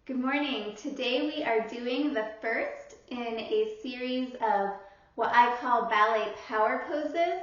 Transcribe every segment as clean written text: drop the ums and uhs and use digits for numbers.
Good morning. Today we are doing the first in a series of what I call ballet power poses.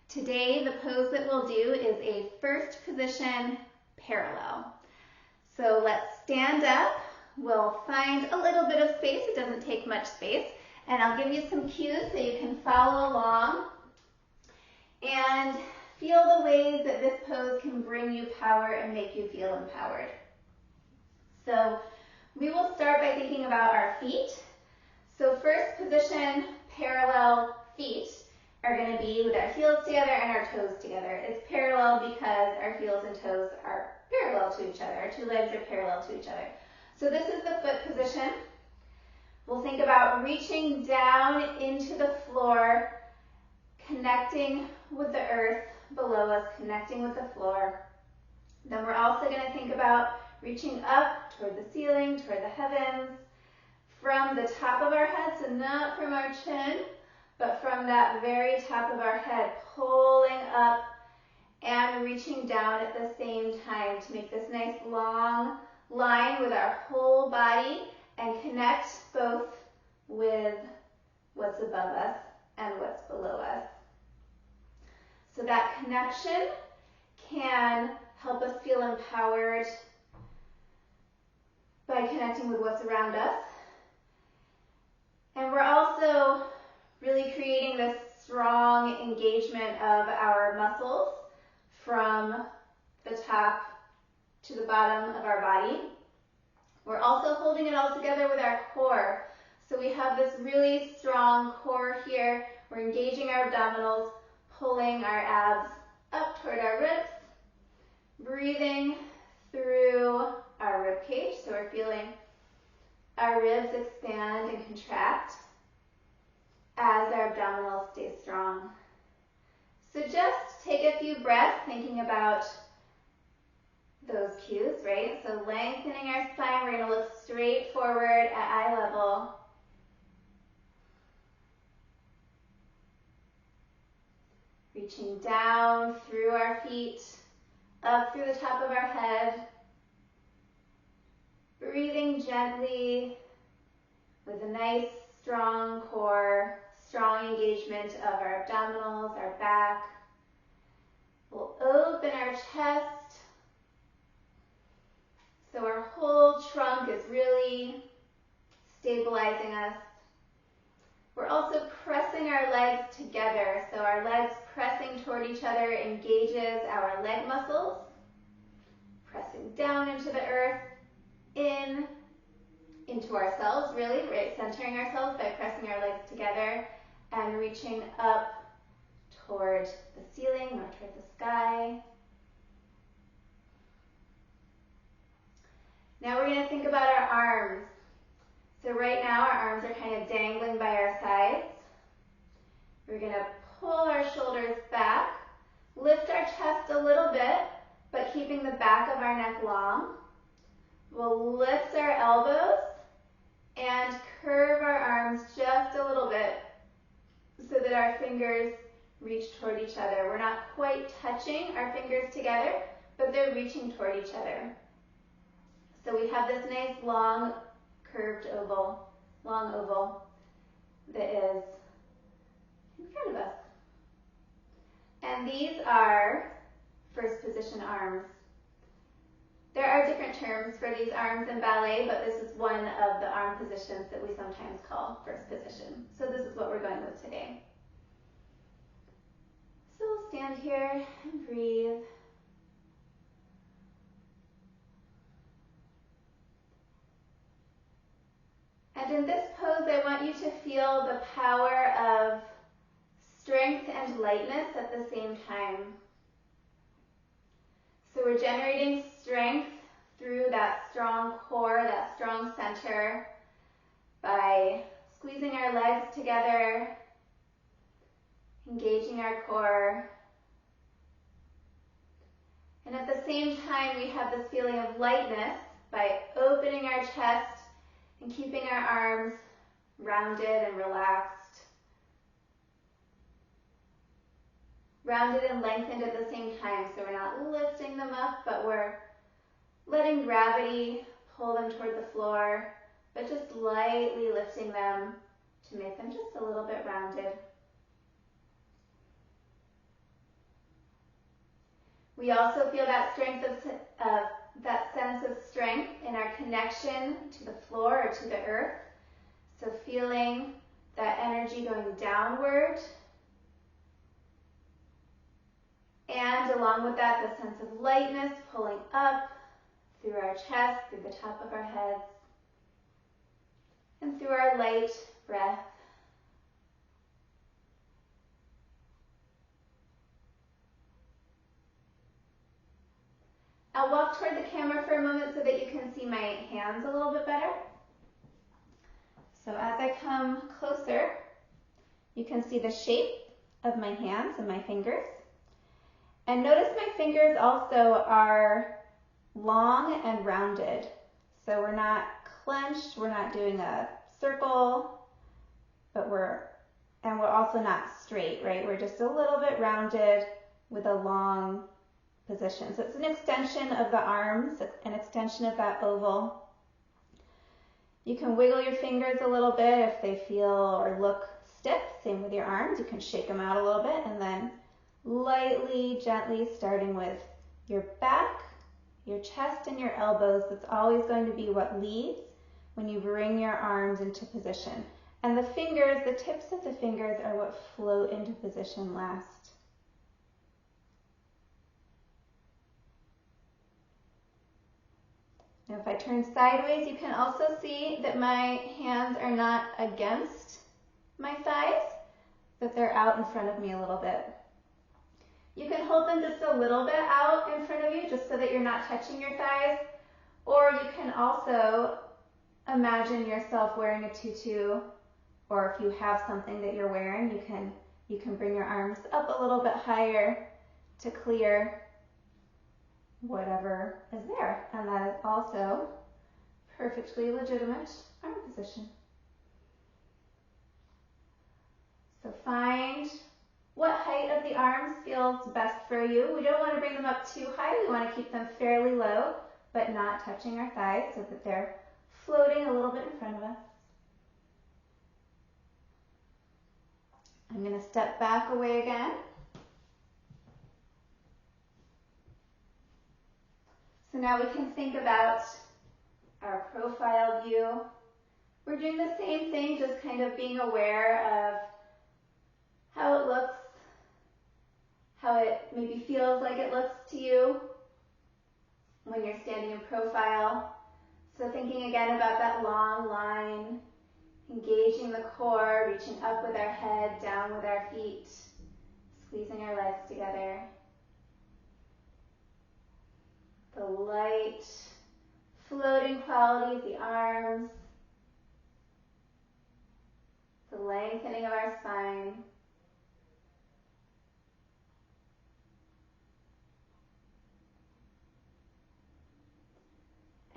Today the pose that we'll do is a first position parallel. So let's stand up. We'll find a little bit of space. It doesn't take much space. And I'll give you some cues so you can follow along and feel the ways that this pose can bring you power and make you feel empowered. So we will start by thinking about our feet. So first position, parallel feet are going to be with our heels together and our toes together. It's parallel because our heels and toes are parallel to each other. Our two legs are parallel to each other. So this is the foot position. We'll think about reaching down into the floor, connecting with the earth below us, connecting with the floor. Then we're also going to think about reaching up toward the ceiling, toward the heavens, from the top of our head, so not from our chin, but from that very top of our head, pulling up and reaching down at the same time to make this nice long line with our whole body and connect both with what's above us and what's below us. So that connection can help us feel empowered by connecting with what's around us. And we're also really creating this strong engagement of our muscles from the top to the bottom of our body. We're also holding it all together with our core. So we have this really strong core here. We're engaging our abdominals, pulling our abs up toward our ribs, breathing through our rib cage. So we're feeling our ribs expand and contract as our abdominals stay strong. So just take a few breaths thinking about those cues, right? So lengthening our spine, we're going to look straight forward at eye level. Reaching down through our feet, up through the top of our head. Breathing gently with a nice strong core, strong engagement of our abdominals, our back. We'll open our chest so our whole trunk is really stabilizing us. We're also pressing our legs together, so our legs pressing toward each other engages our leg muscles. Pressing down into the earth, into ourselves, really, right? Centering ourselves by pressing our legs together and reaching up toward the ceiling or toward the sky. Now we're going to think about our arms. So right now our arms are kind of dangling by our sides. We're going to pull our shoulders back, lift our chest a little bit, but keeping the back of our neck long. We'll lift our elbows and curve our arms just a little bit so that our fingers reach toward each other. We're not quite touching our fingers together, but they're reaching toward each other. So we have this nice long curved oval, long oval that is in front of us. And these are first position arms. There are different terms for these arms in ballet, but this is one of the arm positions that we sometimes call first position. So this is what we're going with today. So we'll stand here and breathe. And in this pose, I want you to feel the power of strength and lightness at the same time. So we're generating strength through that strong core, that strong center, by squeezing our legs together, engaging our core. And at the same time, we have this feeling of lightness by opening our chest and keeping our arms rounded and relaxed. Rounded and lengthened at the same time, so we're not lifting them up, but we're letting gravity pull them toward the floor, but just lightly lifting them to make them just a little bit rounded. We also feel that strength of that sense of strength in our connection to the floor or to the earth. So feeling that energy going downward. And along with that, the sense of lightness pulling up through our chest, through the top of our heads, and through our light breath. I'll walk toward the camera for a moment so that you can see my hands a little bit better. So as I come closer, you can see the shape of my hands and my fingers. And notice my fingers also are long and rounded. So we're not clenched, we're not doing a circle, but we're also not straight, right? We're just a little bit rounded with a long position. So it's an extension of the arms, an extension of that oval. You can wiggle your fingers a little bit if they feel or look stiff. Same with your arms. You can shake them out a little bit and then lightly, gently, starting with your back, your chest, and your elbows. That's always going to be what leads when you bring your arms into position. And the fingers, the tips of the fingers are what float into position last. Now if I turn sideways, you can also see that my hands are not against my thighs, but they're out in front of me a little bit. You can hold them just a little bit out in front of you just so that you're not touching your thighs, or you can also imagine yourself wearing a tutu, or if you have something that you're wearing, you can bring your arms up a little bit higher to clear whatever is there. And that is also perfectly legitimate arm position. So find what height of the arms feels best for you. We don't want to bring them up too high. We want to keep them fairly low, but not touching our thighs so that they're floating a little bit in front of us. I'm going to step back away again. So now we can think about our profile view. We're doing the same thing, just kind of being aware of how it looks, how it maybe feels like it looks to you when you're standing in profile. So thinking again about that long line, engaging the core, reaching up with our head, down with our feet, squeezing our legs together. The light, floating quality of the arms, the lengthening of our spine.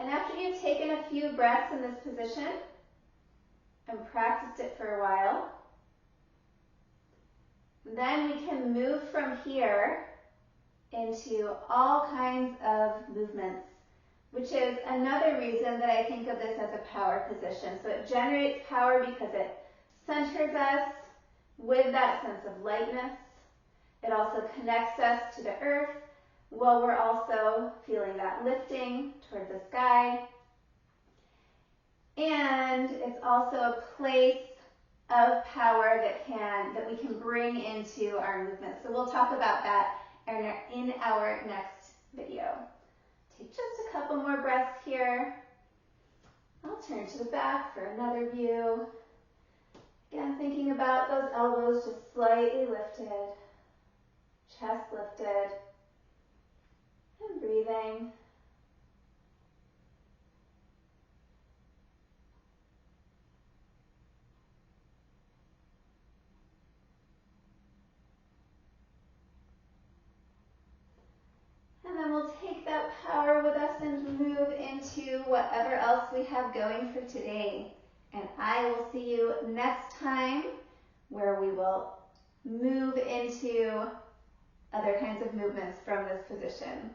And after you've taken a few breaths in this position and practiced it for a while, then we can move from here into all kinds of movements, which is another reason that I think of this as a power position. So it generates power because it centers us with that sense of lightness. It also connects us to the earth while we're also feeling that lifting toward the sky. And it's also a place of power that we can bring into our movement. So we'll talk about that in our next video. Take just a couple more breaths here. I'll turn to the back for another view. Again, thinking about those elbows just slightly lifted, chest lifted, and breathing. And then we'll take that power with us and move into whatever else we have going for today. And I will see you next time where we will move into other kinds of movements from this position.